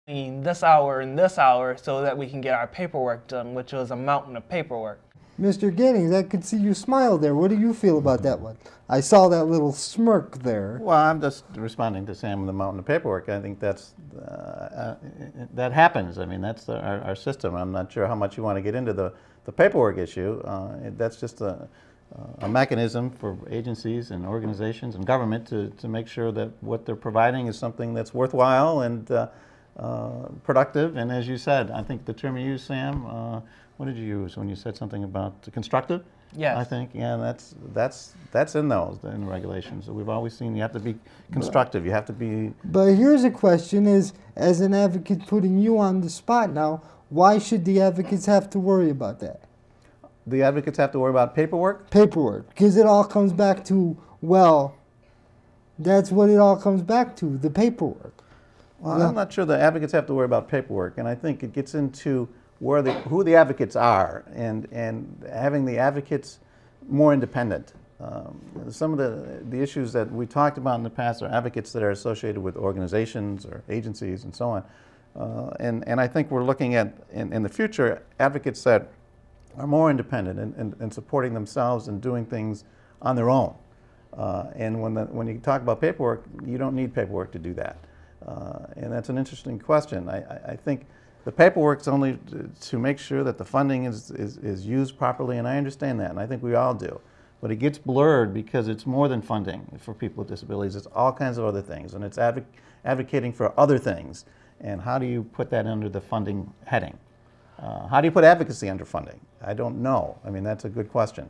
this hour and this hour so that we can get our paperwork done, which was a mountain of paperwork. Mr. Giddings, I could see you smile there. What do you feel about that one? I saw that little smirk there. Well, I'm just responding to Sam with the mountain of paperwork. I think that's that happens. I mean, that's our system. I'm not sure how much you want to get into the paperwork issue. That's just a mechanism for agencies and organizations and government to make sure that what they're providing is something that's worthwhile and productive. And as you said, I think the term you used, Sam, what did you use when you said something about constructive? Yes. I think, yeah, that's in the regulations. We've always seen you have to be constructive. You have to be. But here's a question: is as an advocate, putting you on the spot now, why should the advocates have to worry about that? The advocates have to worry about paperwork? Paperwork, because it all comes back to, well, that's what it all comes back to, the paperwork. Well, I'm not sure the advocates have to worry about paperwork, and I think it gets into who the advocates are and having the advocates more independent. Some of the issues that we talked about in the past are advocates that are associated with organizations or agencies and so on. And I think we're looking at, in the future, advocates that are more independent and supporting themselves and doing things on their own. And when you talk about paperwork, you don't need paperwork to do that. And that's an interesting question. I think the paperwork's only to make sure that the funding is used properly, and I understand that, and I think we all do. But it gets blurred because it's more than funding for people with disabilities. It's all kinds of other things, and it's advocating for other things. And how do you put that under the funding heading? How do you put advocacy under funding? I don't know. I mean, that's a good question.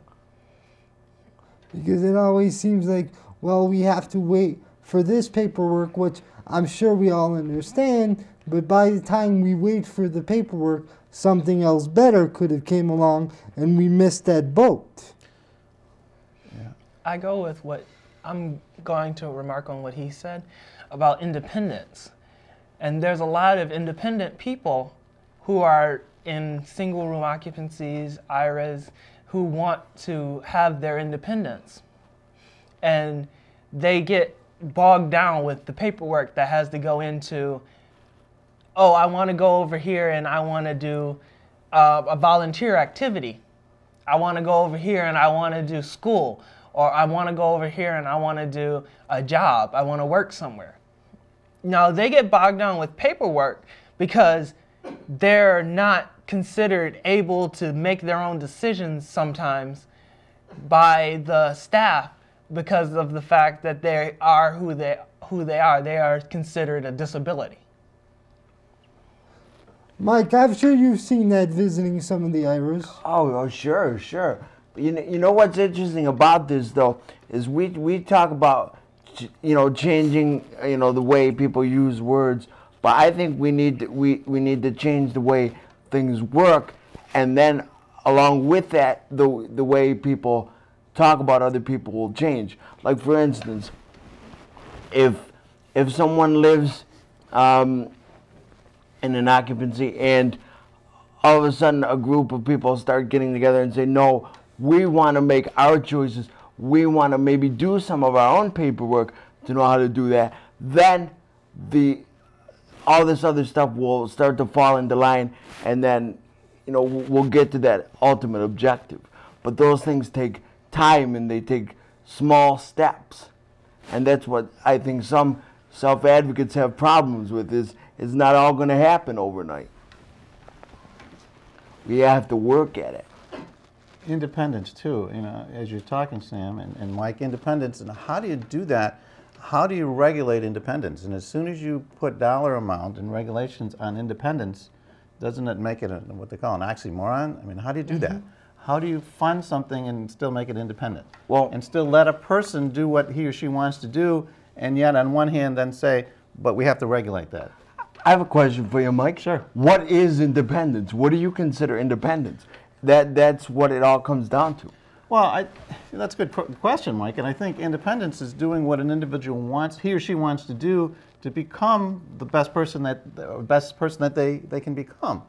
Because it always seems like, well, we have to wait for this paperwork, which I'm sure we all understand, but by the time we wait for the paperwork, something else better could have came along and we missed that boat. Yeah. I go with I'm going to remark on what he said about independence. And there's a lot of independent people who are in single room occupancies, IRAs, who want to have their independence. And they get bogged down with the paperwork that has to go into, oh, I want to go over here and I want to do a volunteer activity. I want to go over here and I want to do school. Or I want to go over here and I want to do a job. I want to work somewhere. Now, they get bogged down with paperwork because they're not considered able to make their own decisions sometimes by the staff because of the fact that they are who they are. They are considered a disability. Mike, I'm sure you've seen that visiting some of the IRAs. Oh, sure. You know what's interesting about this, though, is we talk about, changing, the way people use words, but I think we need to change the way things work, and then along with that, the way people talk about other people will change. Like, for instance, if someone lives in an occupancy and all of a sudden a group of people start getting together and say, no, we want to make our choices, we want to maybe do some of our own paperwork to know how to do that, then all this other stuff will start to fall into line, and then we'll get to that ultimate objective. But those things take time and they take small steps, and that's what I think some self-advocates have problems with, is it's not all going to happen overnight. We have to work at it. Independence too, as you're talking, Sam and Mike, independence, and how do you do that? How do you regulate independence? And as soon as you put dollar amount and regulations on independence, doesn't it make it what they call an oxymoron? I mean, how do you do that? How do you fund something and still make it independent? Well, and still let a person do what he or she wants to do, and yet on one hand then say, but we have to regulate that. I have a question for you, Mike. Sure. What is independence? What do you consider independence? That's what it all comes down to. Well, that's a good question, Mike. And I think independence is doing what an individual wants, he or she wants to do, to become the best person that they can become.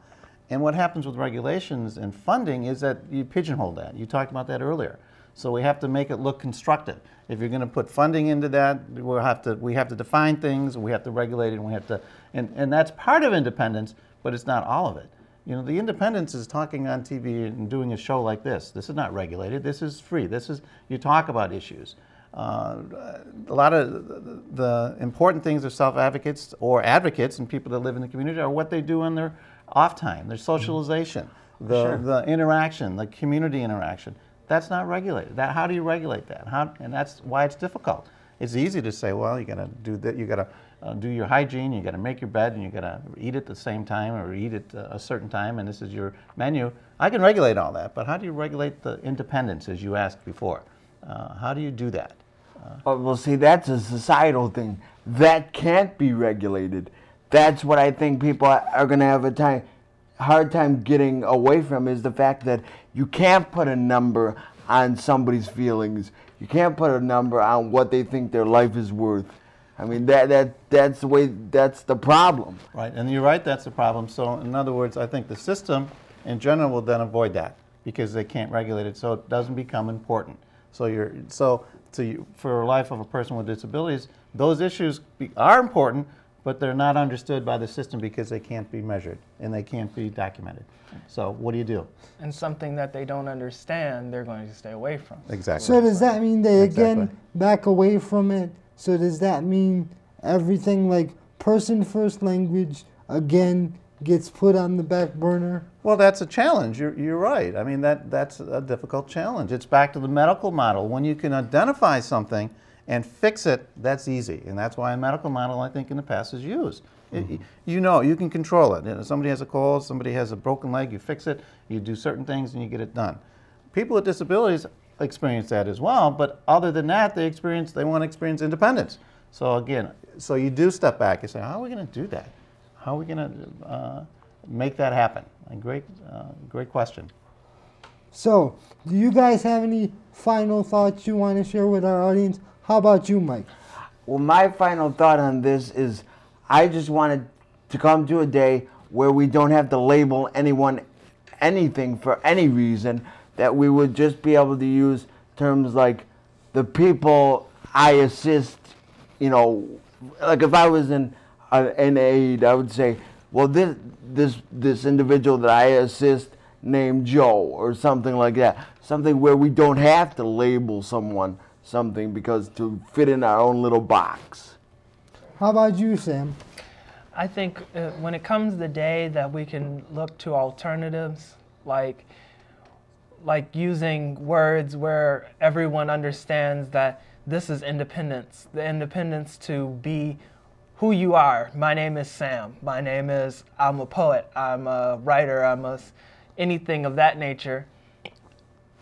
And what happens with regulations and funding is that you pigeonhole that. You talked about that earlier. So we have to make it look constructive. If you're going to put funding into that, we have to define things, we have to regulate it, and we have to, and that's part of independence, but it's not all of it. You know, the independence is talking on TV and doing a show like this. This is not regulated. This is free. This is, you talk about issues. A lot of the important things of self-advocates or advocates and people that live in the community are what they do on their off time, their socialization, the interaction, the community interaction. That's not regulated. How do you regulate that? And that's why it's difficult. It's easy to say, well, you got to do that. You got to do your hygiene. You got to make your bed, and you got to eat at the same time or eat at a certain time. And this is your menu. I can regulate all that, but how do you regulate the independence, as you asked before? How do you do that? Well, see, that's a societal thing. That can't be regulated. That's what I think people are going to have a hard time getting away from, is the fact that you can't put a number on somebody's feelings. You can't put a number on what they think their life is worth. I mean, that's the way, that's the problem. Right, and you're right, that's the problem. So in other words, I think the system in general will then avoid that because they can't regulate it, so it doesn't become important. So for a life of a person with disabilities, those issues are important, but they're not understood by the system because they can't be measured and they can't be documented. So what do you do? And something that they don't understand, they're going to stay away from. Exactly. So does that mean they again back away from it? So does that mean everything like person first language again gets put on the back burner? Well, that's a challenge. You're right. I mean, that's a difficult challenge. It's back to the medical model. When you can identify something and fix it, that's easy. And that's why a medical model, I think, in the past is used. You know, you can control it. You know, somebody has a cold, somebody has a broken leg, you fix it, you do certain things, and you get it done. People with disabilities experience that as well, but other than that, they want to experience independence. So again, so you do step back and say, how are we going to do that? How are we going to make that happen? And great question. So, do you guys have any final thoughts you want to share with our audience? How about you, Mike? Well, my final thought on this is I just wanted to come to a day where we don't have to label anyone anything for any reason, that we would just be able to use terms like the people I assist, you know, like if I was in aid, I would say, well, this individual that I assist named Joe or something like that. Something where we don't have to label someone something because to fit in our own little box. How about you, Sam? I think when it comes the day that we can look to alternatives, like using words where everyone understands that this is independence, the independence to be who you are. My name is Sam. My name is, I'm a poet, I'm a writer, anything of that nature.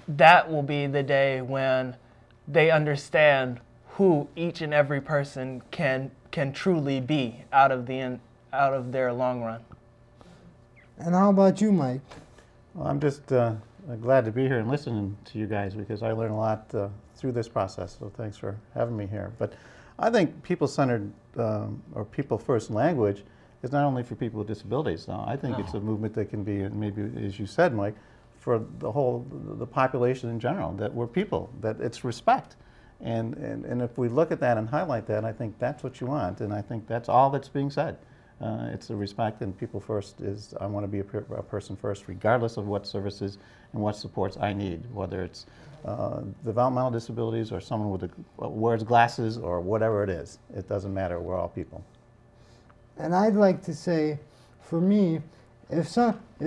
That will be the day when they understand who each and every person can truly be out of their long run. And how about you, Mike? Well, I'm just glad to be here and listening to you guys because I learned a lot through this process, so thanks for having me here. But I think people-centered or people-first language is not only for people with disabilities. Now, I think it's a movement that can be, maybe as you said, Mike, for the population in general, that we're people, that it's respect. And if we look at that and highlight that, I think that's what you want, and I think that's all that's being said. It's the respect, and people first is, I want to be a person first, regardless of what services and what supports I need, whether it's developmental disabilities or someone with wears glasses or whatever it is. It doesn't matter, we're all people. And I'd like to say, for me, if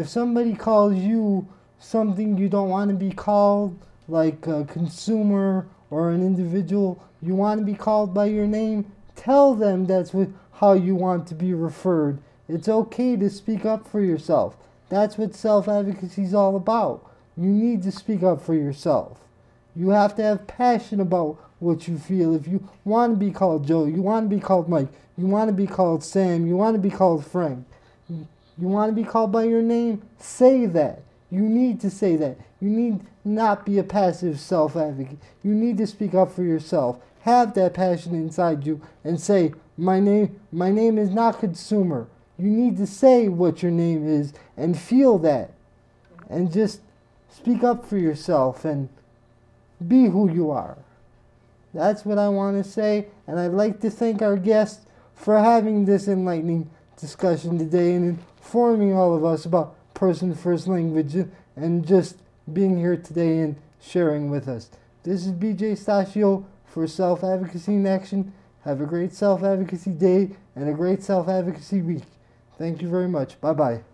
somebody calls you something you don't want to be called, like a consumer or an individual, you want to be called by your name, tell them that's how you want to be referred. It's okay to speak up for yourself. That's what self-advocacy is all about. You need to speak up for yourself. You have to have passion about what you feel. If you want to be called Joe, you want to be called Mike, you want to be called Sam, you want to be called Frank, you want to be called by your name, say that. You need to say that. You need not be a passive self-advocate. You need to speak up for yourself. Have that passion inside you and say, my name is not consumer. You need to say what your name is and feel that. And just speak up for yourself and be who you are. That's what I want to say, and I'd like to thank our guests for having this enlightening discussion today and informing all of us about person-first language and just being here today and sharing with us. This is BJ Stachio for Self-Advocacy in Action. Have a great self-advocacy day and a great self-advocacy week. Thank you very much. Bye-bye.